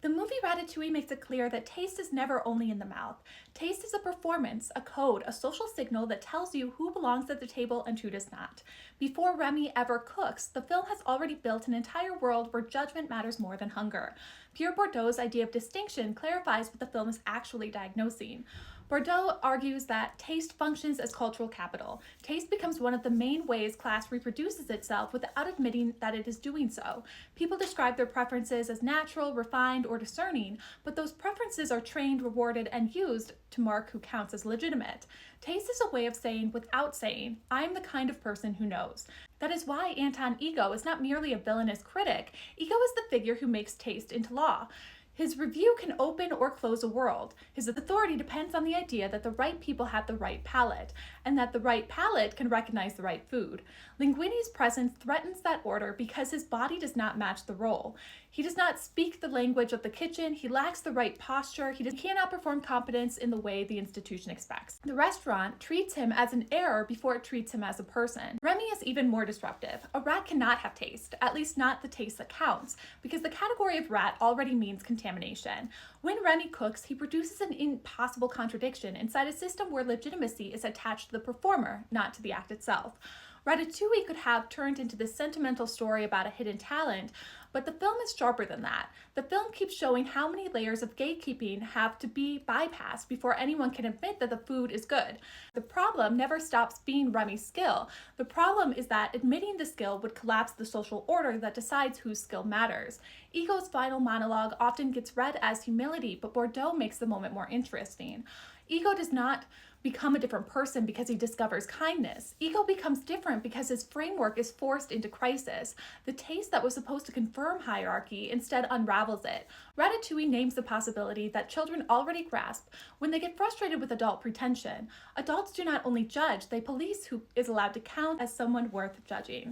The movie Ratatouille makes it clear that taste is never only in the mouth. Taste is a performance, a code, a social signal that tells you who belongs at the table and who does not. Before Remy ever cooks, the film has already built an entire world where judgment matters more than hunger. Pierre Bordieu's idea of distinction clarifies what the film is actually diagnosing. Bordieu argues that taste functions as cultural capital. Taste becomes one of the main ways class reproduces itself without admitting that it is doing so. People describe their preferences as natural, refined, or discerning, but those preferences are trained, rewarded, and used to mark who counts as legitimate. Taste is a way of saying without saying, I am the kind of person who knows. That is why Anton Ego is not merely a villainous critic. Ego is the figure who makes taste into law. His review can open or close a world. His authority depends on the idea that the right people have the right palate, and that the right palate can recognize the right food. Linguini's presence threatens that order because his body does not match the role. He does not speak the language of the kitchen, he lacks the right posture, he cannot perform competence in the way the institution expects. The restaurant treats him as an error before it treats him as a person. Remy is even more disruptive. A rat cannot have taste, at least not the taste that counts, because the category of rat already means contamination. When Remy cooks, he produces an impossible contradiction inside a system where legitimacy is attached to the performer, not to the act itself. Ratatouille could have turned into this sentimental story about a hidden talent, but the film is sharper than that. The film keeps showing how many layers of gatekeeping have to be bypassed before anyone can admit that the food is good. The problem never stops being Remy's skill. The problem is that admitting the skill would collapse the social order that decides whose skill matters. Ego's final monologue often gets read as humility, but Bordieu makes the moment more interesting. Ego does not become a different person because he discovers kindness. Ego becomes different because his framework is forced into crisis. The taste that was supposed to confirm hierarchy instead unravels it. Ratatouille names the possibility that children already grasp when they get frustrated with adult pretension. Adults do not only judge, they police who is allowed to count as someone worth judging.